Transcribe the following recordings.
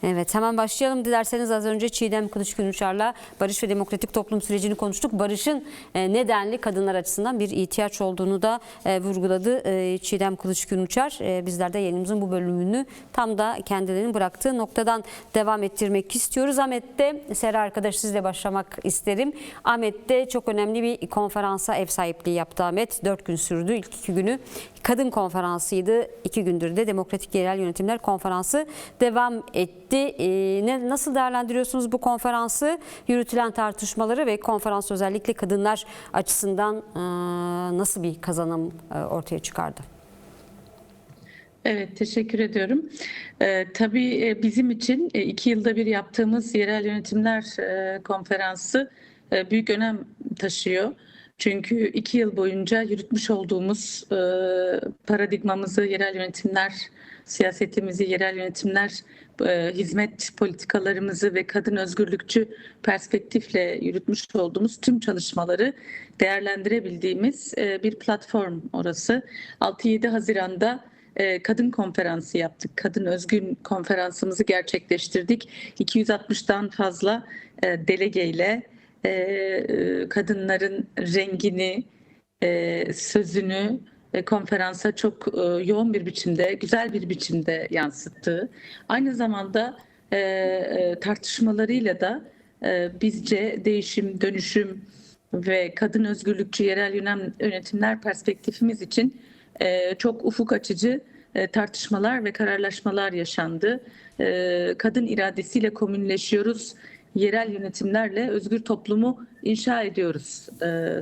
Evet, hemen başlayalım dilerseniz. Az önce Çiğdem Kılıç-Gülüçar'la barış ve demokratik toplum sürecini konuştuk. Barışın nedenli kadınlar açısından bir ihtiyaç olduğunu da vurguladı Çiğdem Kılıç-Gülüçar. Bizler de yayınımızın bu bölümünü tam da kendilerinin bıraktığı noktadan devam ettirmek istiyoruz. Ahmet'te, Sera arkadaş sizle başlamak isterim. Ahmet'te çok önemli bir konferansa ev sahipliği yaptı Ahmet. 4 gün sürdü. İlk 2 günü kadın konferansıydı. 2 gündür de Demokratik Yerel Yönetimler Konferansı devam etti. Nasıl değerlendiriyorsunuz bu konferansı, yürütülen tartışmaları ve konferans özellikle kadınlar açısından nasıl bir kazanım ortaya çıkardı? Evet, teşekkür ediyorum. Tabii bizim için 2 yılda bir yaptığımız yerel yönetimler konferansı büyük önem taşıyor. Çünkü 2 yıl boyunca yürütmüş olduğumuz paradigmamızı, yerel yönetimler siyasetimizi, yerel yönetimler hizmet politikalarımızı ve kadın özgürlükçü perspektifle yürütmüş olduğumuz tüm çalışmaları değerlendirebildiğimiz bir platform orası. 6-7 Haziran'da kadın konferansı yaptık. Kadın özgün konferansımızı gerçekleştirdik. 260'tan fazla delegeyle kadınların rengini, sözünü konferansa çok yoğun bir biçimde, güzel bir biçimde yansıttığı, aynı zamanda tartışmalarıyla da bizce değişim, dönüşüm ve kadın özgürlükçü yerel yönetimler perspektifimiz için çok ufuk açıcı tartışmalar ve kararlaşmalar yaşandı. Kadın iradesiyle komünleşiyoruz, yerel yönetimlerle özgür toplumu inşa ediyoruz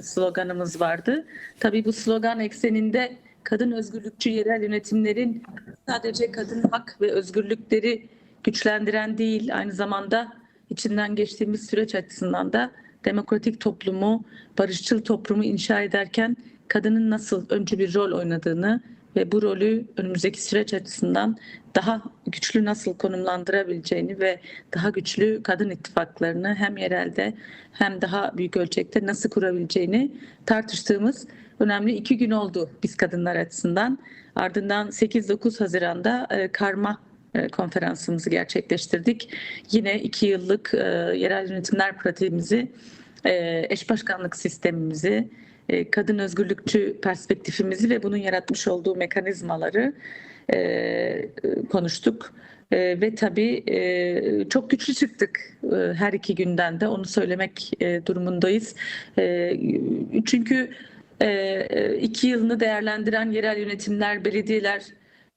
sloganımız vardı. Tabii bu slogan ekseninde kadın özgürlükçü yerel yönetimlerin sadece kadın hak ve özgürlükleri güçlendiren değil, aynı zamanda içinden geçtiğimiz süreç açısından da demokratik toplumu, barışçıl toplumu inşa ederken kadının nasıl öncü bir rol oynadığını ve bu rolü önümüzdeki süreç açısından daha güçlü nasıl konumlandırabileceğini ve daha güçlü kadın ittifaklarını hem yerelde hem daha büyük ölçekte nasıl kurabileceğini tartıştığımız önemli 2 gün oldu biz kadınlar açısından. Ardından 8-9 Haziran'da karma konferansımızı gerçekleştirdik. Yine 2 yıllık yerel yönetimler pratiğimizi, eş başkanlık sistemimizi, kadın özgürlükçü perspektifimizi ve bunun yaratmış olduğu mekanizmaları konuştuk. Ve tabii çok güçlü çıktık her 2 günden de, onu söylemek durumundayız. Çünkü 2 yılını değerlendiren yerel yönetimler, belediyeler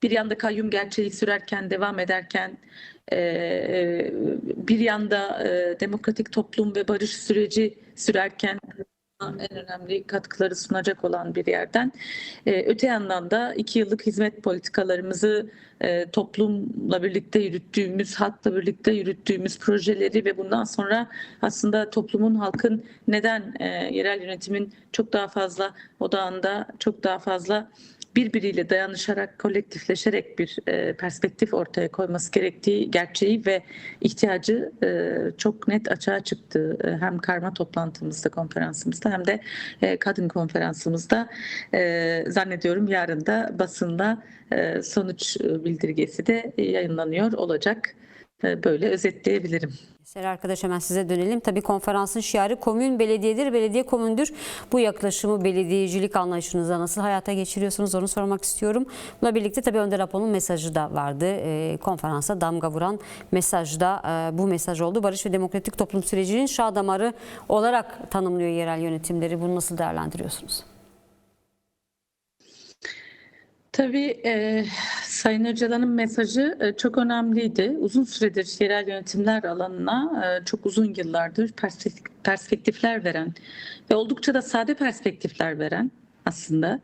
bir yanda kayyum gerçeği sürerken, devam ederken, bir yanda demokratik toplum ve barış süreci sürerken en önemli katkıları sunacak olan bir yerden. Öte yandan da 2 yıllık hizmet politikalarımızı toplumla birlikte yürüttüğümüz, halkla birlikte yürüttüğümüz projeleri ve bundan sonra aslında toplumun, halkın neden yerel yönetimin çok daha fazla odağında, çok daha fazla birbiriyle dayanışarak, kolektifleşerek bir perspektif ortaya koyması gerektiği gerçeği ve ihtiyacı çok net açığa çıktı. Hem karma toplantımızda, konferansımızda hem de kadın konferansımızda. Zannediyorum yarın da basında sonuç bildirgesi de yayınlanıyor olacak. Böyle özetleyebilirim. Sera arkadaş, hemen size dönelim. Tabii konferansın şiarı komün belediyedir, belediye komündür. Bu yaklaşımı, belediyecilik anlayışınıza nasıl hayata geçiriyorsunuz onu sormak istiyorum. Bununla birlikte tabii Önder Apo'nun mesajı da vardı. Konferansa damga vuran mesaj da bu mesaj oldu. Barış ve demokratik toplum sürecinin şah damarı olarak tanımlıyor yerel yönetimleri. Bunu nasıl değerlendiriyorsunuz? Tabii Sayın Öcalan'ın mesajı çok önemliydi. Uzun süredir yerel yönetimler alanına çok uzun yıllardır perspektifler veren ve oldukça da sade perspektifler veren aslında.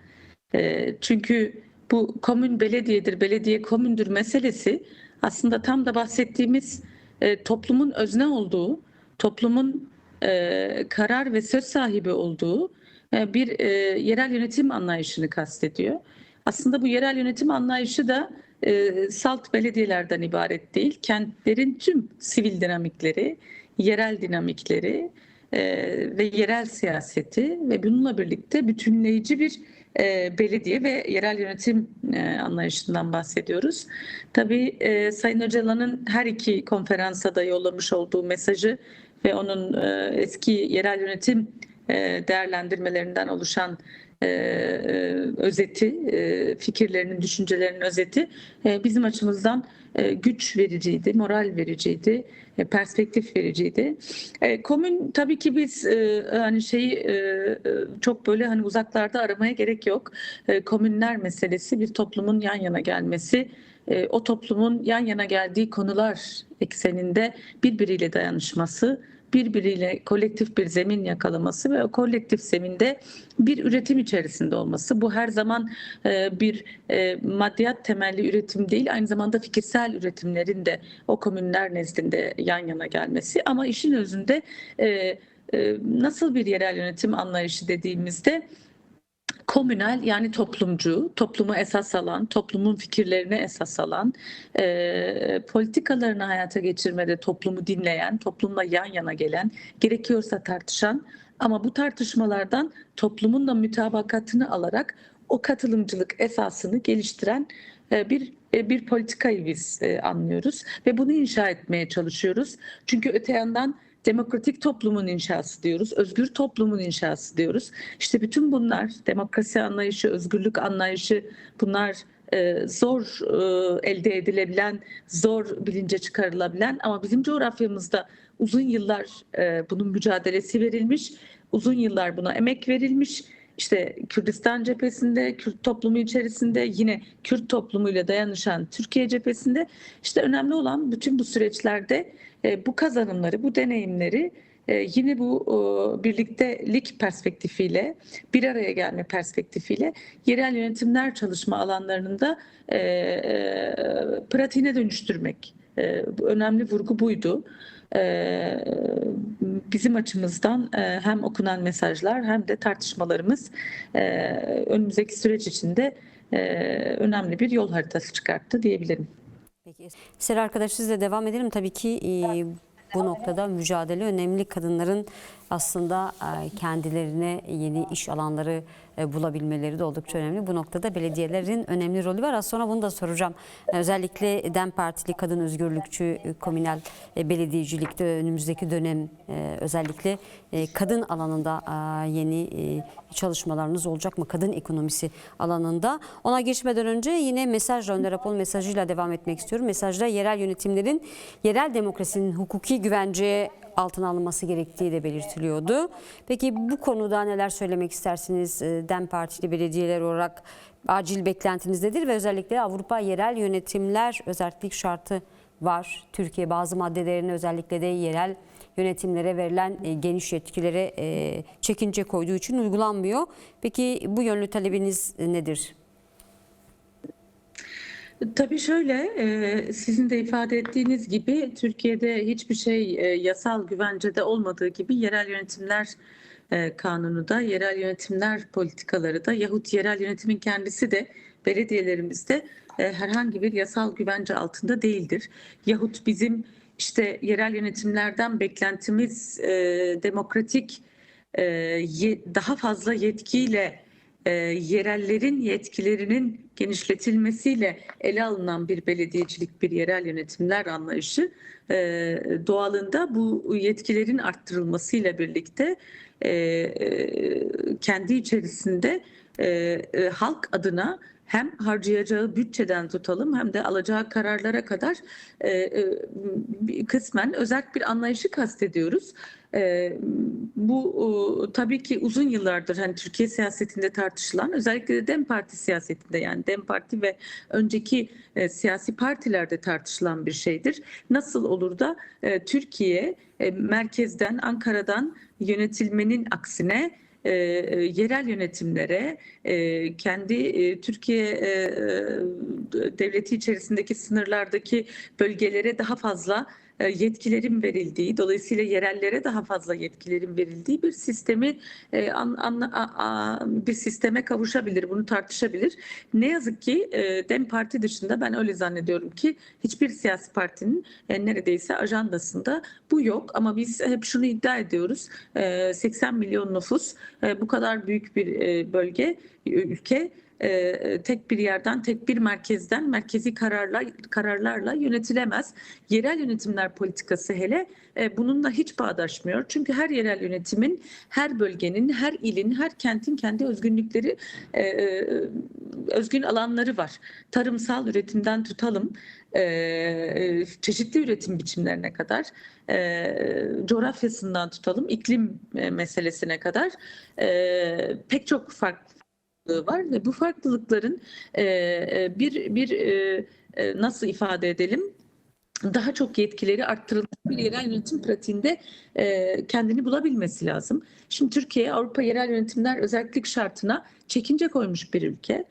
Çünkü bu komün belediyedir, belediye komündür meselesi aslında tam da bahsettiğimiz toplumun özne olduğu, toplumun karar ve söz sahibi olduğu bir yerel yönetim anlayışını kastediyor. Aslında bu yerel yönetim anlayışı da salt belediyelerden ibaret değil. Kentlerin tüm sivil dinamikleri, yerel dinamikleri ve yerel siyaseti ve bununla birlikte bütünleyici bir belediye ve yerel yönetim anlayışından bahsediyoruz. Tabii Sayın Öcalan'ın her iki konferansa da yollamış olduğu mesajı ve onun eski yerel yönetim değerlendirmelerinden oluşan özeti, fikirlerinin, düşüncelerinin özeti bizim açımızdan güç vericiydi, moral vericiydi, perspektif vericiydi. Komün tabii ki biz hani çok böyle hani uzaklarda aramaya gerek yok. Komünler meselesi bir toplumun yan yana gelmesi, o toplumun yan yana geldiği konular ekseninde birbiriyle dayanışması, birbiriyle kolektif bir zemin yakalaması ve o kolektif zeminde bir üretim içerisinde olması. Bu her zaman bir maddiyat temelli üretim değil, aynı zamanda fikirsel üretimlerin de o komünler nezdinde yan yana gelmesi. Ama işin özünde nasıl bir yerel yönetim anlayışı dediğimizde komünel, yani toplumcu, toplumu esas alan, toplumun fikirlerini esas alan, politikalarını hayata geçirmede toplumu dinleyen, toplumla yan yana gelen, gerekiyorsa tartışan ama bu tartışmalardan toplumun da mütabakatını alarak o katılımcılık esasını geliştiren bir politikayı biz anlıyoruz ve bunu inşa etmeye çalışıyoruz. Çünkü öte yandan demokratik toplumun inşası diyoruz, özgür toplumun inşası diyoruz. İşte bütün bunlar, demokrasi anlayışı, özgürlük anlayışı, bunlar zor elde edilebilen, zor bilince çıkarılabilen ama bizim coğrafyamızda uzun yıllar bunun mücadelesi verilmiş, uzun yıllar buna emek verilmiş. İşte Kürdistan cephesinde, Kürt toplumu içerisinde, yine Kürt toplumuyla dayanışan Türkiye cephesinde, işte önemli olan bütün bu süreçlerde bu kazanımları, bu deneyimleri yine bu birliktelik perspektifiyle, bir araya gelme perspektifiyle yerel yönetimler çalışma alanlarının da pratiğine dönüştürmek. Önemli vurgu buydu. Bizim açımızdan hem okunan mesajlar hem de tartışmalarımız önümüzdeki süreç içinde önemli bir yol haritası çıkarttı diyebilirim. Peki. Sera arkadaş, sizle devam edelim. Tabii ki bu noktada mücadele önemli. Kadınların aslında kendilerine yeni iş alanları bulabilmeleri de oldukça önemli. Bu noktada belediyelerin önemli rolü var. Az sonra bunu da soracağım. Özellikle DEM Partili kadın özgürlükçü komünel belediyecilikte önümüzdeki dönem özellikle kadın alanında yeni çalışmalarınız olacak mı? Kadın ekonomisi alanında. Ona geçmeden önce yine mesajla, Önder Apol mesajıyla devam etmek istiyorum. Mesajda yerel yönetimlerin, yerel demokrasinin hukuki güvenceye altına alınması gerektiği de belirtiliyordu. Peki bu konuda neler söylemek istersiniz? DEM Partili belediyeler olarak acil beklentiniz nedir ve özellikle Avrupa yerel yönetimler özellik şartı var. Türkiye bazı maddelerini özellikle de yerel yönetimlere verilen geniş yetkilere çekince koyduğu için uygulanmıyor. Peki bu yönlü talebiniz nedir? Tabii şöyle, sizin de ifade ettiğiniz gibi Türkiye'de hiçbir şey yasal güvencede olmadığı gibi yerel yönetimler kanunu da, yerel yönetimler politikaları da yahut yerel yönetimin kendisi de belediyelerimizde herhangi bir yasal güvence altında değildir. Yahut bizim işte yerel yönetimlerden beklentimiz demokratik, daha fazla yetkiyle yerellerin yetkilerinin genişletilmesiyle ele alınan bir belediyecilik, bir yerel yönetimler anlayışı doğalında bu yetkilerin arttırılmasıyla birlikte kendi içerisinde halk adına hem harcayacağı bütçeden tutalım hem de alacağı kararlara kadar kısmen özerk bir anlayışı kastediyoruz. Bu tabii ki uzun yıllardır hani Türkiye siyasetinde tartışılan, özellikle de DEM Parti siyasetinde, yani DEM Parti ve önceki siyasi partilerde tartışılan bir şeydir. Nasıl olur da Türkiye merkezden, Ankara'dan yönetilmenin aksine yerel yönetimlere, kendi Türkiye devleti içerisindeki sınırlardaki bölgelere daha fazla yetkilerin verildiği, dolayısıyla yerellere daha fazla yetkilerin verildiği bir sistemi bir sisteme kavuşabilir, bunu tartışabilir. Ne yazık ki DEM Parti dışında ben öyle zannediyorum ki hiçbir siyasi partinin neredeyse ajandasında bu yok. Ama biz hep şunu iddia ediyoruz: 80 milyon nüfus, bu kadar büyük bir ülke tek bir yerden, tek bir merkezden, merkezi kararlarla yönetilemez. Yerel yönetimler politikası hele bununla hiç bağdaşmıyor. Çünkü her yerel yönetimin, her bölgenin, her ilin, her kentin kendi özgünlükleri, özgün alanları var. Tarımsal üretimden tutalım, çeşitli üretim biçimlerine kadar, coğrafyasından tutalım, iklim meselesine kadar pek çok farklı var ve bu farklılıkların nasıl ifade edelim, daha çok yetkileri arttırılmış bir yerel yönetim pratiğinde kendini bulabilmesi lazım. Şimdi Türkiye Avrupa Yerel Yönetimler Özellik Şartı'na çekince koymuş bir ülke.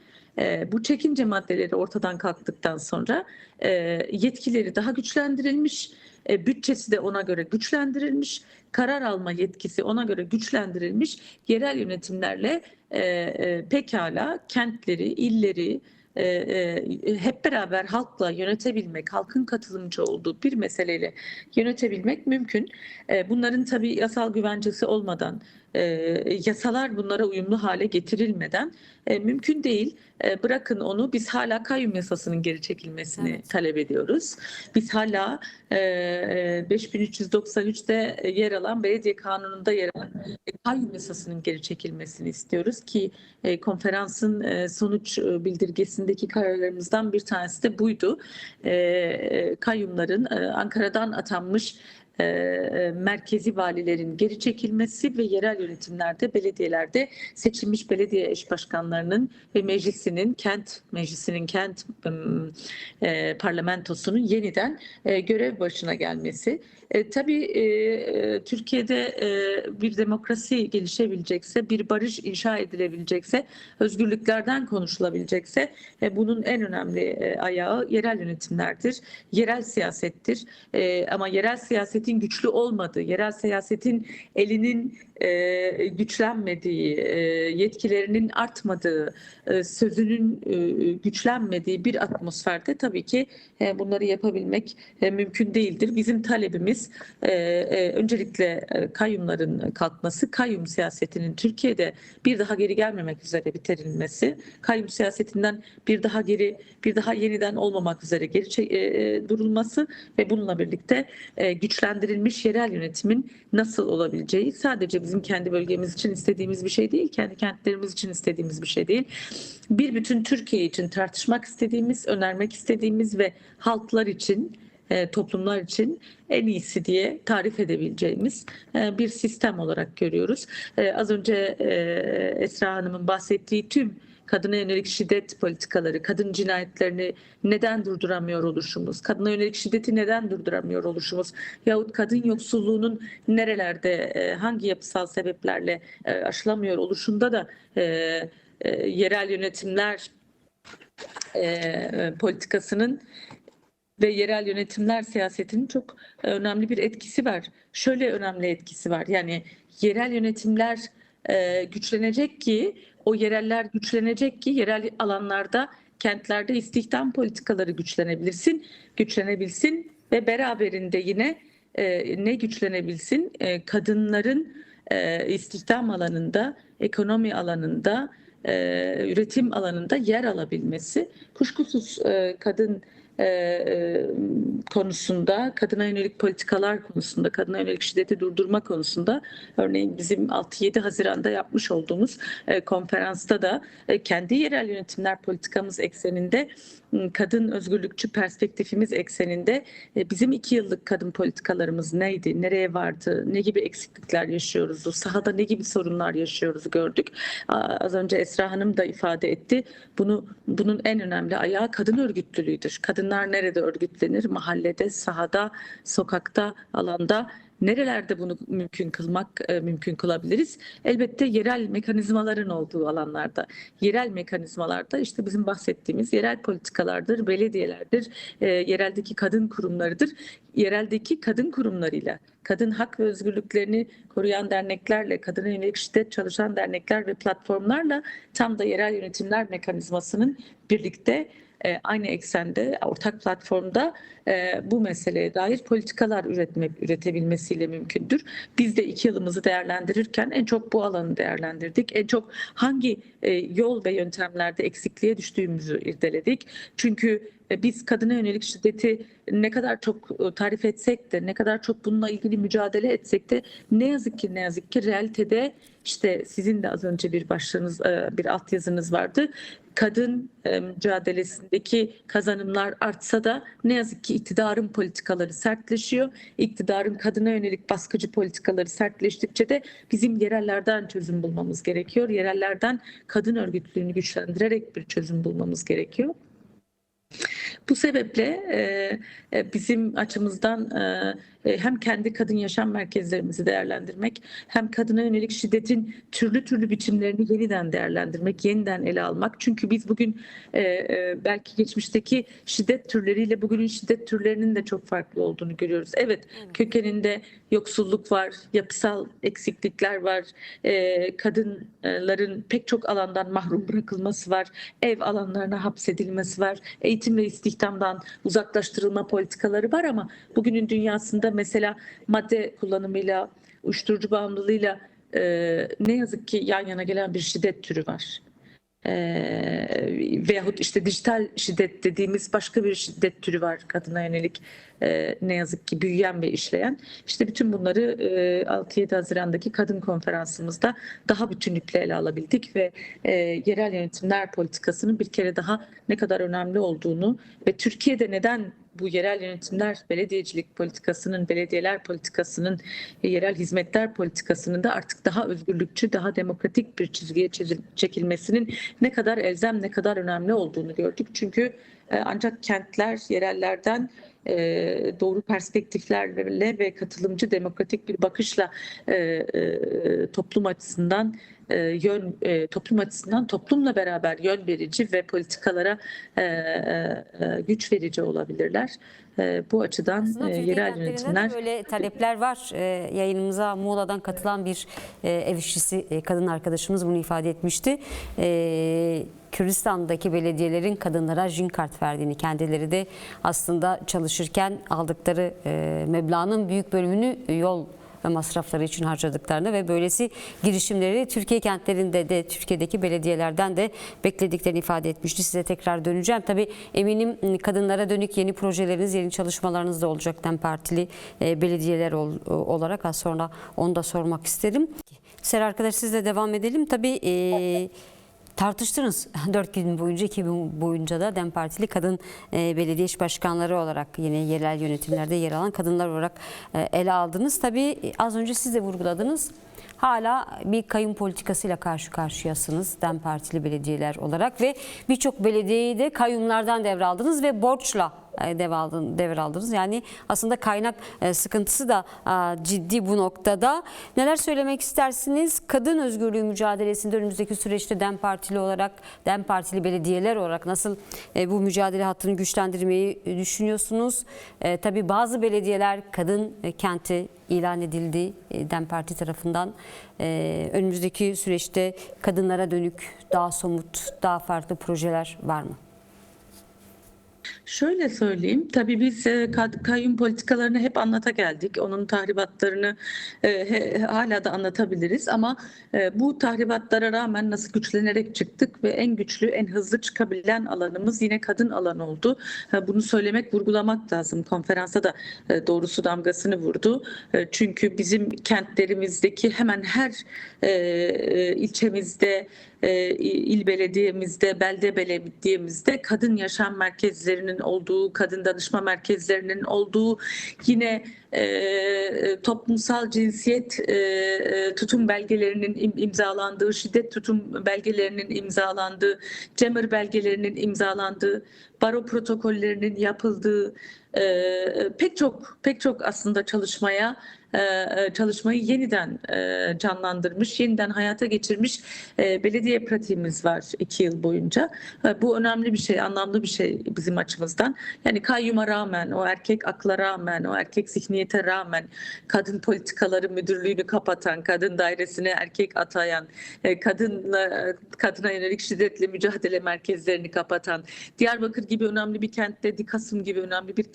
Bu çekince maddeleri ortadan kalktıktan sonra yetkileri daha güçlendirilmiş, bütçesi de ona göre güçlendirilmiş, karar alma yetkisi ona göre güçlendirilmiş. Yerel yönetimlerle pekala kentleri, illeri hep beraber halkla yönetebilmek, halkın katılımcı olduğu bir meseleyle yönetebilmek mümkün. Bunların tabii yasal güvencesi olmadan, yasalar bunlara uyumlu hale getirilmeden mümkün değil. Bırakın onu, biz hala kayyum yasasının geri çekilmesini talep ediyoruz. Biz hala 5393'te yer alan, belediye kanununda yer alan kayyum yasasının geri çekilmesini istiyoruz ki konferansın sonuç bildirgesindeki kararlarımızdan bir tanesi de buydu. Kayyumların Ankara'dan atanmış merkezi valilerin geri çekilmesi ve yerel yönetimlerde, belediyelerde seçilmiş belediye eş başkanlarının ve kent parlamentosunun yeniden görev başına gelmesi. Tabii Türkiye'de bir demokrasi gelişebilecekse, bir barış inşa edilebilecekse, özgürlüklerden konuşulabilecekse bunun en önemli ayağı yerel yönetimlerdir, yerel siyasettir. Ama yerel siyasetin güçlü olmadığı, yerel siyasetin elinin güçlenmediği, yetkilerinin artmadığı, sözünün güçlenmediği bir atmosferde tabii ki bunları yapabilmek mümkün değildir. Bizim talebimiz öncelikle kayyumların kalkması, kayyum siyasetinin Türkiye'de bir daha geri gelmemek üzere bitirilmesi, kayyum siyasetinden bir daha yeniden olmamak üzere geri durulması ve bununla birlikte güçlendirilmiş yerel yönetimin nasıl olabileceği sadece bizim kendi bölgemiz için istediğimiz bir şey değil, kendi kentlerimiz için istediğimiz bir şey değil. Bir bütün Türkiye için tartışmak istediğimiz, önermek istediğimiz ve halklar için, toplumlar için en iyisi diye tarif edebileceğimiz bir sistem olarak görüyoruz. Az önce Esra Hanım'ın bahsettiği tüm kadına yönelik şiddet politikaları, kadın cinayetlerini neden durduramıyor oluşumuz, kadına yönelik şiddeti neden durduramıyor oluşumuz yahut kadın yoksulluğunun nerelerde, hangi yapısal sebeplerle aşılamıyor oluşunda da yerel yönetimler politikasının ve yerel yönetimler siyasetinin çok önemli bir etkisi var. Şöyle önemli etkisi var. Yani yerel yönetimler güçlenecek ki, o yereller güçlenecek ki yerel alanlarda, kentlerde istihdam politikaları güçlenebilsin ve beraberinde yine ne güçlenebilsin? Kadınların istihdam alanında, ekonomi alanında, üretim alanında yer alabilmesi. Kuşkusuz kadın konusunda, kadına yönelik politikalar konusunda, kadına yönelik şiddeti durdurma konusunda, örneğin bizim 6-7 Haziran'da yapmış olduğumuz konferansta da kendi yerel yönetimler politikamız ekseninde, kadın özgürlükçü perspektifimiz ekseninde bizim 2 yıllık kadın politikalarımız neydi, nereye vardı, ne gibi eksiklikler yaşıyoruz, sahada ne gibi sorunlar yaşıyoruz gördük. Az önce Esra Hanım da ifade etti. Bunun en önemli ayağı kadın örgütlülüğüdür. Kadınlar nerede örgütlenir? Mahallede, sahada, sokakta, alanda Nerelerde bunu mümkün kılabiliriz? Elbette yerel mekanizmaların olduğu alanlarda. Yerel mekanizmalarda işte bizim bahsettiğimiz yerel politikalardır, belediyelerdir, yereldeki kadın kurumlarıdır. Yereldeki kadın kurumlarıyla, kadın hak ve özgürlüklerini koruyan derneklerle, kadına yönelik şiddet çalışan dernekler ve platformlarla tam da yerel yönetimler mekanizmasının birlikte aynı eksende, ortak platformda bu meseleye dair politikalar üretebilmesiyle mümkündür. Biz de 2 yılımızı değerlendirirken en çok bu alanı değerlendirdik. En çok hangi yol ve yöntemlerde eksikliğe düştüğümüzü irdeledik. Çünkü biz kadına yönelik şiddeti ne kadar çok tarif etsek de, ne kadar çok bununla ilgili mücadele etsek de ne yazık ki realitede işte sizin de az önce bir başlığınız, bir altyazınız vardı. Kadın mücadelesindeki kazanımlar artsa da ne yazık ki iktidarın politikaları sertleşiyor. İktidarın kadına yönelik baskıcı politikaları sertleştikçe de bizim yerellerden çözüm bulmamız gerekiyor. Yerellerden kadın örgütlüğünü güçlendirerek bir çözüm bulmamız gerekiyor. Bu sebeple bizim açımızdan hem kendi kadın yaşam merkezlerimizi değerlendirmek, hem kadına yönelik şiddetin türlü biçimlerini yeniden değerlendirmek, yeniden ele almak. Çünkü biz bugün belki geçmişteki şiddet türleriyle bugünün şiddet türlerinin de çok farklı olduğunu görüyoruz. Evet, kökeninde yoksulluk var, yapısal eksiklikler var, kadınların pek çok alandan mahrum bırakılması var, ev alanlarına hapsedilmesi var, eğitim ve istihdamdan uzaklaştırılma politikaları var ama bugünün dünyasında mesela madde kullanımıyla, uyuşturucu bağımlılığıyla ne yazık ki yan yana gelen bir şiddet türü var. Veyahut işte dijital şiddet dediğimiz başka bir şiddet türü var kadına yönelik, ne yazık ki büyüyen ve işleyen. İşte bütün bunları 6-7 Haziran'daki kadın konferansımızda daha bütünlükle ele alabildik ve yerel yönetimler politikasının bir kere daha ne kadar önemli olduğunu ve Türkiye'de neden bu yerel yönetimler, belediyecilik politikasının, belediyeler politikasının, yerel hizmetler politikasının da artık daha özgürlükçü, daha demokratik bir çizgiye çekilmesinin ne kadar elzem, ne kadar önemli olduğunu gördük. Çünkü ancak kentler, yerellerden doğru perspektiflerle ve katılımcı demokratik bir bakışla toplum açısından toplumla beraber yön verici ve politikalara güç verici olabilirler. Bu açıdan yerel yönetimler böyle talepler var. Yayınımıza Muğla'dan katılan bir ev işçisi kadın arkadaşımız bunu ifade etmişti. Kürdistan'daki belediyelerin kadınlara jin kart verdiğini, kendileri de aslında çalışırken aldıkları meblağın büyük bölümünü yol ve masrafları için harcadıklarını ve böylesi girişimleri Türkiye kentlerinde de, Türkiye'deki belediyelerden de beklediklerini ifade etmişti. Size tekrar döneceğim. Tabii eminim kadınlara dönük yeni projeleriniz, yeni çalışmalarınız da olacak DEM Partili belediyeler olarak. Az sonra onu da sormak isterim. Ser arkadaş, sizle devam edelim. Tabii tartıştınız 4 gün boyunca, 2 gün boyunca da DEM Partili kadın belediye iş başkanları olarak, yine yerel yönetimlerde yer alan kadınlar olarak ele aldınız. Tabii az önce siz de vurguladınız. Hala bir kayyum politikasıyla karşı karşıyasınız DEM Partili belediyeler olarak ve birçok belediyeyi de kayyumlardan devraldınız ve borçla devraldınız. Yani aslında kaynak sıkıntısı da ciddi bu noktada. Neler söylemek istersiniz? Kadın özgürlüğü mücadelesinde önümüzdeki süreçte DEM Partili olarak, DEM Partili belediyeler olarak nasıl bu mücadele hattını güçlendirmeyi düşünüyorsunuz? Tabii bazı belediyeler kadın kenti ilan edildi DEM Parti tarafından. Önümüzdeki süreçte kadınlara dönük daha somut, daha farklı projeler var mı? Şöyle söyleyeyim, tabii biz kayyum politikalarını hep anlata geldik. Onun tahribatlarını hala da anlatabiliriz ama bu tahribatlara rağmen nasıl güçlenerek çıktık ve en güçlü, en hızlı çıkabilen alanımız yine kadın alan oldu. Bunu söylemek, vurgulamak lazım. Konferansa da doğrusu damgasını vurdu. Çünkü bizim kentlerimizdeki hemen her ilçemizde, il belediyemizde, belde belediyemizde kadın yaşam merkezlerinin olduğu, kadın danışma merkezlerinin olduğu, yine toplumsal cinsiyet tutum belgelerinin imzalandığı, şiddet tutum belgelerinin imzalandığı, CEMER belgelerinin imzalandığı, baro protokollerinin yapıldığı pek çok aslında çalışmayı yeniden canlandırmış, yeniden hayata geçirmiş belediye pratiğimiz var 2 yıl boyunca. Bu önemli bir şey, anlamlı bir şey bizim açımızdan. Yani kayyuma rağmen, o erkek akla rağmen, o erkek zihniyete rağmen, kadın politikaları müdürlüğünü kapatan, kadın dairesine erkek atayan, kadına yönelik şiddetle mücadele merkezlerini kapatan, Diyarbakır gibi önemli bir kentte, Dikasım gibi önemli bir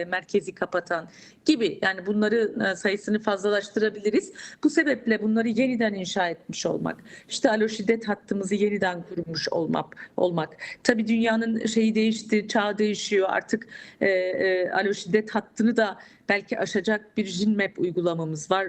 merkezi kapatan gibi, yani bunları sayısını fazlalaştırabiliriz. Bu sebeple bunları yeniden inşa etmiş olmak, işte alo şiddet hattımızı yeniden kurmuş olmak. Tabii dünyanın şeyi değişti, çağ değişiyor. Artık alo şiddet hattını da belki aşacak bir JINMAP uygulamamız var.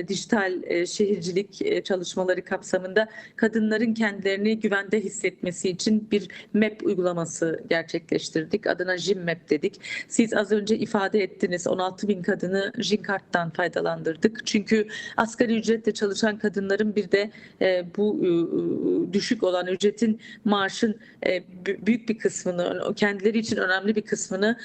Dijital şehircilik çalışmaları kapsamında kadınların kendilerini güvende hissetmesi için bir MAP uygulaması gerçekleştirdik. Adına JINMAP dedik. Siz az önce ifade ettiniz, 16.000 kadını JINKART'tan faydalandırdık. Çünkü asgari ücretle çalışan kadınların bir de bu düşük olan ücretin, maaşın büyük bir kısmını, kendileri için önemli bir kısmını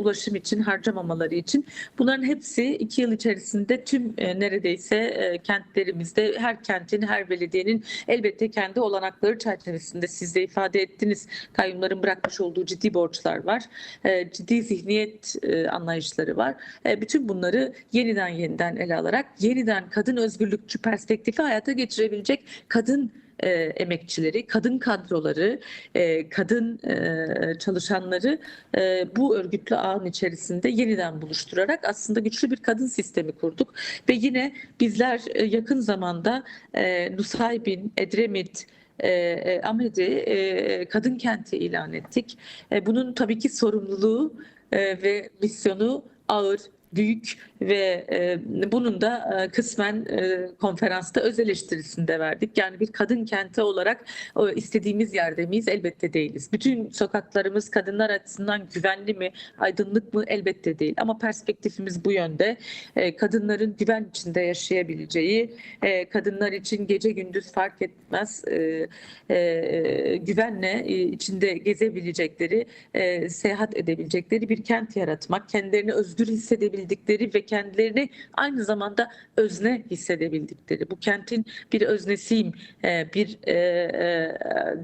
ulaşım için harcamamaları için, bunların hepsi 2 yıl içerisinde tüm neredeyse kentlerimizde, her kentin, her belediyenin elbette kendi olanakları çerçevesinde, siz de ifade ettiniz, kayyumların bırakmış olduğu ciddi borçlar var, ciddi zihniyet anlayışları var. Bütün bunları yeniden ele alarak yeniden kadın özgürlükçü perspektifi hayata geçirebilecek kadın emekçileri, kadın kadroları, kadın çalışanları bu örgütlü ağın içerisinde yeniden buluşturarak aslında güçlü bir kadın sistemi kurduk. Ve yine bizler yakın zamanda Nusaybin, Edremit, Amedi kadın kenti ilan ettik. Bunun tabii ki sorumluluğu ve misyonu ağır, büyük ve bunun da kısmen konferansta öz eleştirisini de verdik. Yani bir kadın kenti olarak istediğimiz yerde miyiz? Elbette değiliz. Bütün sokaklarımız kadınlar açısından güvenli mi, aydınlık mı? Elbette değil. Ama perspektifimiz bu yönde. Kadınların güven içinde yaşayabileceği, kadınlar için gece gündüz fark etmez, güvenle içinde gezebilecekleri, seyahat edebilecekleri bir kent yaratmak, kendilerini özgür hissedebildikleri ve kendilerini aynı zamanda özne hissedebildikleri, bu kentin bir öznesiyim, bir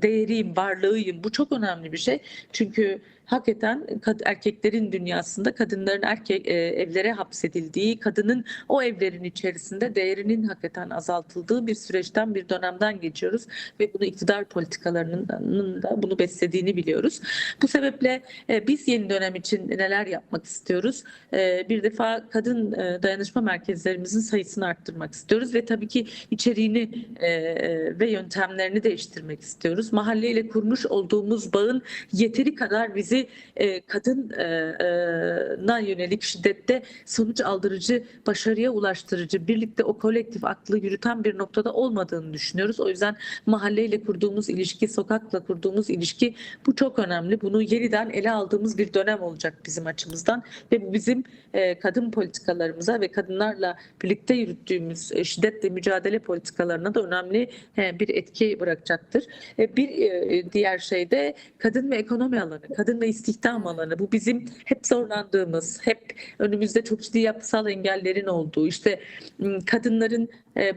değeriyim, varlığıyım. Bu çok önemli bir şey. Çünkü hakikaten erkeklerin dünyasında kadınların evlere hapsedildiği, kadının o evlerin içerisinde değerinin hakikaten azaltıldığı bir süreçten, bir dönemden geçiyoruz ve bunu iktidar politikalarının da bunu beslediğini biliyoruz. Bu sebeple biz yeni dönem için neler yapmak istiyoruz? Bir defa kadın dayanışma merkezlerimizin sayısını arttırmak istiyoruz ve tabii ki içeriğini ve yöntemlerini değiştirmek istiyoruz. Mahalleyle kurmuş olduğumuz bağın yeteri kadar bizi kadına yönelik şiddette sonuç aldırıcı, başarıya ulaştırıcı, birlikte o kolektif aklı yürüten bir noktada olmadığını düşünüyoruz. O yüzden mahalleyle kurduğumuz ilişki, sokakla kurduğumuz ilişki, bu çok önemli. Bunu yeniden ele aldığımız bir dönem olacak bizim açımızdan ve bu bizim kadın politikalarımıza ve kadınlarla birlikte yürüttüğümüz şiddetle mücadele politikalarına da önemli bir etki bırakacaktır. Bir diğer şey de kadın ve ekonomi alanı, kadın ve istihdam alanı. Bu bizim hep zorlandığımız, hep önümüzde çok ciddi yapısal engellerin olduğu, işte kadınların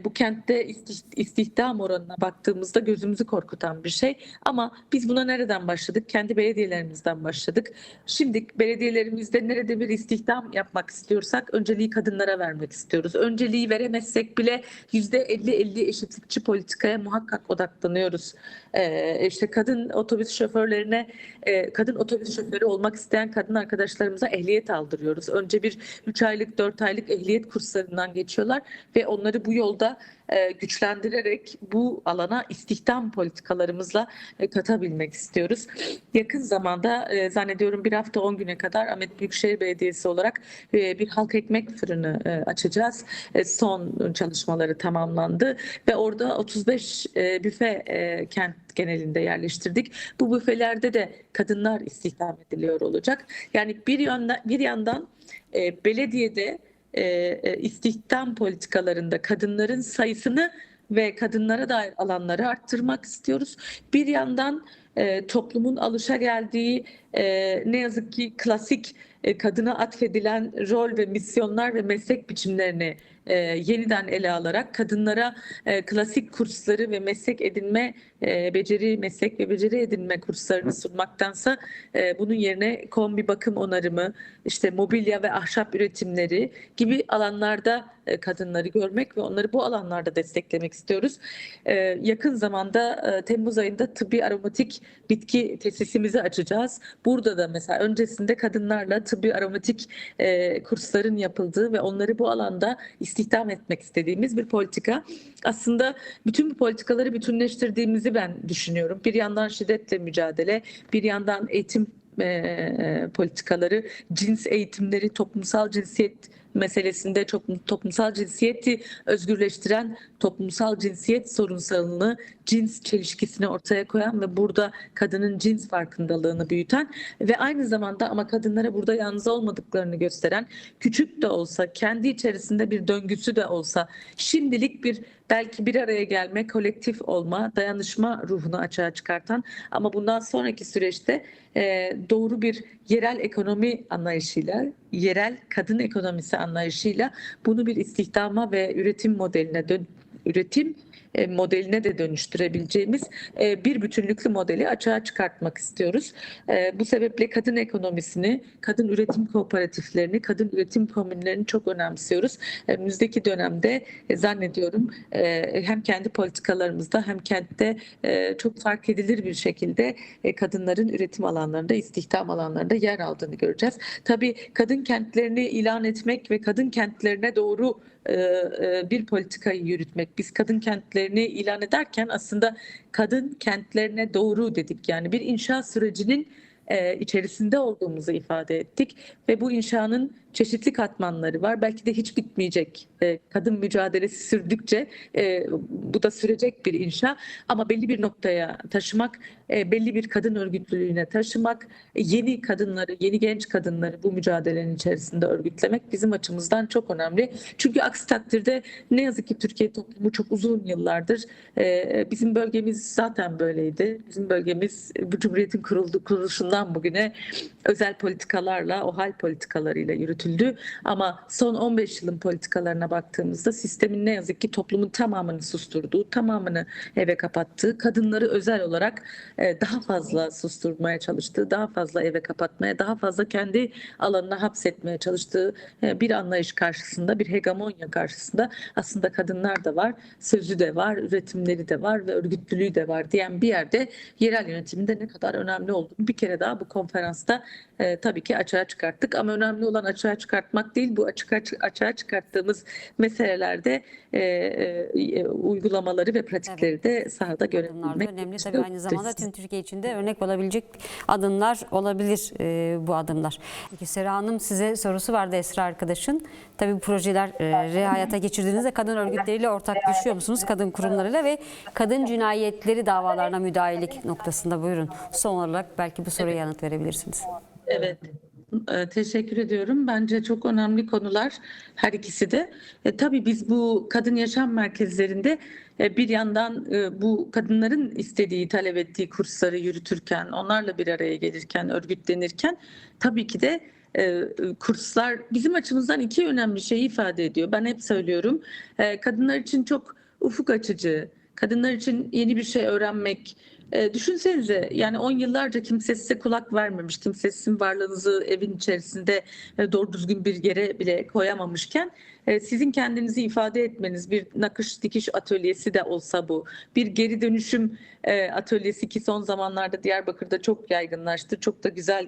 bu kentte istihdam oranına baktığımızda gözümüzü korkutan bir şey. Ama biz buna nereden başladık? Kendi belediyelerimizden başladık. Şimdi belediyelerimizde nerede bir istihdam yapmak istiyorsak önceliği kadınlara vermek istiyoruz. Önceliği veremezsek bile %50-50 eşitlikçi politikaya muhakkak odaklanıyoruz. İşte kadın otobüs şoförlerine, kadın otobüs şoförü olmak isteyen kadın arkadaşlarımıza ehliyet aldırıyoruz. Önce bir 3 aylık 4 aylık ehliyet kurslarından geçiyorlar ve onları bu yolda güçlendirerek bu alana istihdam politikalarımızla katabilmek istiyoruz. Yakın zamanda zannediyorum bir hafta 10 güne kadar Ahmet Büyükşehir Belediyesi olarak bir halk ekmek fırını açacağız. Son çalışmaları tamamlandı ve orada 35 büfe kent genelinde yerleştirdik. Bu büfelerde de kadınlar istihdam ediliyor olacak. Yani bir yandan belediyede istihdam politikalarında kadınların sayısını ve kadınlara dair alanları arttırmak istiyoruz. Bir yandan toplumun alışageldiği ne yazık ki klasik kadına atfedilen rol ve misyonlar ve meslek biçimlerini yeniden ele alarak kadınlara klasik kursları ve meslek edinme meslek ve beceri edinme kurslarını sunmaktansa bunun yerine kombi bakım onarımı, işte mobilya ve ahşap üretimleri gibi alanlarda kadınları görmek ve onları bu alanlarda desteklemek istiyoruz. Yakın zamanda Temmuz ayında tıbbi aromatik bitki tesisimizi açacağız. Burada da mesela öncesinde kadınlarla tıbbi aromatik kursların yapıldığı ve onları bu alanda istihdam etmek istediğimiz bir politika. Aslında bütün bu politikaları bütünleştirdiğimizi ben düşünüyorum. Bir yandan şiddetle mücadele, bir yandan eğitim politikaları, cins eğitimleri, toplumsal cinsiyet meselesinde toplumsal cinsiyeti özgürleştiren toplumsal cinsiyet sorunsalını, cins çelişkisini ortaya koyan ve burada kadının cins farkındalığını büyüten ve aynı zamanda ama kadınlara burada yalnız olmadıklarını gösteren, küçük de olsa, kendi içerisinde bir döngüsü de olsa şimdilik belki bir araya gelme, kolektif olma, dayanışma ruhunu açığa çıkartan ama bundan sonraki süreçte doğru bir yerel ekonomi anlayışıyla, yerel kadın ekonomisi anlayışıyla bunu bir istihdama ve üretim modeline de dönüştürebileceğimiz bir bütünlüklü modeli açığa çıkartmak istiyoruz. Bu sebeple kadın ekonomisini, kadın üretim kooperatiflerini, kadın üretim komünlerini çok önemsiyoruz. Önümüzdeki dönemde zannediyorum hem kendi politikalarımızda hem kentte çok fark edilir bir şekilde kadınların üretim alanlarında, istihdam alanlarında yer aldığını göreceğiz. Tabii kadın kentlerini ilan etmek ve kadın kentlerine doğru bir politikayı yürütmek. Biz kadın kentlerini ilan ederken aslında kadın kentlerine doğru dedik. Yani bir inşaat sürecinin içerisinde olduğumuzu ifade ettik ve bu inşanın çeşitli katmanları var. Belki de hiç bitmeyecek. Kadın mücadelesi sürdükçe bu da sürecek bir inşa ama belli bir noktaya taşımak, belli bir kadın örgütlülüğüne taşımak, yeni kadınları, yeni genç kadınları bu mücadelenin içerisinde örgütlemek bizim açımızdan çok önemli. Çünkü aksi takdirde ne yazık ki Türkiye toplumu çok uzun yıllardır bizim bölgemiz zaten böyleydi. Bizim bölgemiz bu Cumhuriyet'in kuruluşundan bugüne özel politikalarla, OHAL politikalarıyla yürütüldü. Ama son 15 yılın politikalarına baktığımızda sistemin ne yazık ki toplumun tamamını susturduğu, tamamını eve kapattığı, kadınları özel olarak daha fazla susturmaya çalıştığı, daha fazla eve kapatmaya, daha fazla kendi alanına hapsetmeye çalıştığı bir anlayış karşısında, bir hegemonya karşısında aslında kadınlar da var, sözü de var, üretimleri de var ve örgütlülüğü de var diyen bir yerde yerel yönetiminde ne kadar önemli olduğunu bir kere daha bu konferansta tabii ki açığa çıkarttık. Ama önemli olan açığa çıkartmak değil, bu açığa çıkarttığımız meselelerde uygulamaları ve pratikleri de sahada görebilmek. Önemli tabii, aynı zamanda tüm Türkiye için de örnek olabilecek adımlar olabilir bu adımlar. Peki Sera Hanım, size sorusu vardı Esra arkadaşın. Tabii bu projeler hayata geçirdiğinizde kadın örgütleriyle ortaklaşıyor musunuz? Kadın kurumlarıyla ve kadın cinayetleri davalarına müdahalelik noktasında buyurun. Son olarak belki bu soruya yanıt verebilirsiniz. Evet. Teşekkür ediyorum. Bence çok önemli konular her ikisi de. Tabii biz bu kadın yaşam merkezlerinde bir yandan bu kadınların istediği, talep ettiği kursları yürütürken, onlarla bir araya gelirken, örgütlenirken tabii ki de kurslar bizim açımızdan iki önemli şeyi ifade ediyor. Ben hep söylüyorum. Kadınlar için çok ufuk açıcı, kadınlar için yeni bir şey öğrenmek, Düşünsenize, yani 10 yıllarca kimse size kulak vermemiş, kimse sizin varlığınızı evin içerisinde doğru düzgün bir yere bile koyamamışken sizin kendinizi ifade etmeniz, bir nakış dikiş atölyesi de olsa bu, bir geri dönüşüm atölyesi ki son zamanlarda Diyarbakır'da çok yaygınlaştı. Çok da güzel,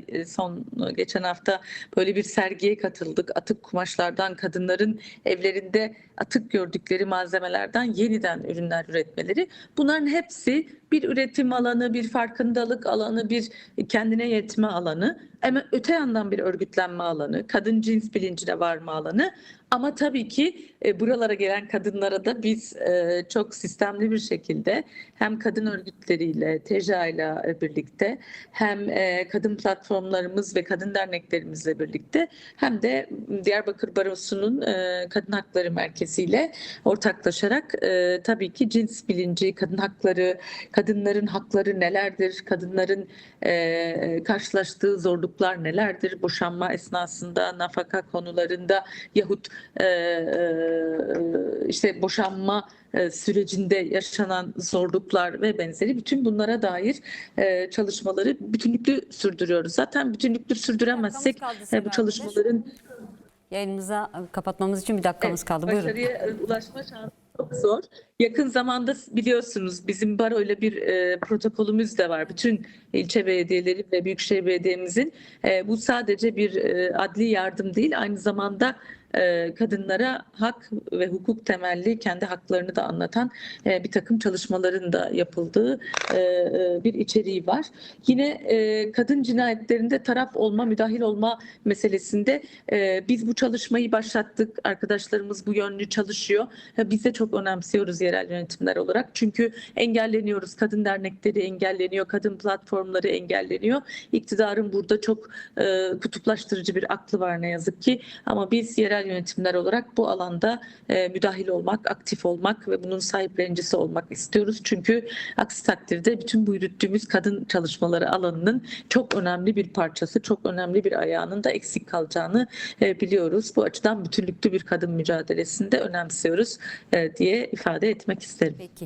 geçen hafta böyle bir sergiye katıldık. Atık kumaşlardan, kadınların evlerinde atık gördükleri malzemelerden yeniden ürünler üretmeleri. Bunların hepsi bir üretim alanı, bir farkındalık alanı, bir kendine yetme alanı. Ama öte yandan bir örgütlenme alanı, kadın cins bilincine varma alanı. Ama tabii ki buralara gelen kadınlara da biz çok sistemli bir şekilde hem kadın örgütleriyle, TEJA ile birlikte hem kadın platformlarımız ve kadın derneklerimizle birlikte hem de Diyarbakır Barosu'nun Kadın Hakları Merkezi ile ortaklaşarak tabii ki cins bilinci, kadın hakları, kadınların hakları nelerdir, kadınların karşılaştığı zorluklar nelerdir, boşanma esnasında, nafaka konularında yahut işte boşanma sürecinde yaşanan zorluklar ve benzeri bütün bunlara dair çalışmaları bütünlüklü sürdürüyoruz. Zaten bütünlüklü sürdüremezsek bu çalışmaların Yayınımıza kapatmamız için bir dakikamız kaldı. Buyurun. başarıya ulaşma şansı çok zor. Yakın zamanda biliyorsunuz bizim baroyla bir protokolümüz de var. Bütün ilçe belediyeleri ve büyükşehir belediyemizin bu sadece bir adli yardım değil, aynı zamanda kadınlara hak ve hukuk temelli kendi haklarını da anlatan bir takım çalışmaların da yapıldığı bir içeriği var. Yine kadın cinayetlerinde taraf olma, müdahil olma meselesinde biz bu çalışmayı başlattık. Arkadaşlarımız bu yönlü çalışıyor. Biz de çok önemsiyoruz yerel yönetimler olarak. Çünkü engelleniyoruz. Kadın dernekleri engelleniyor, kadın platformları engelleniyor. İktidarın burada çok kutuplaştırıcı bir aklı var ne yazık ki. Ama biz yerel yönetimler olarak bu alanda müdahil olmak, aktif olmak ve bunun sahiplenicisi olmak istiyoruz. Çünkü aksi takdirde bütün bu yürüttüğümüz kadın çalışmaları alanının çok önemli bir parçası, çok önemli bir ayağının da eksik kalacağını biliyoruz. Bu açıdan bütünlüklü bir kadın mücadelesini de önemsiyoruz diye ifade etmek isterim. Peki.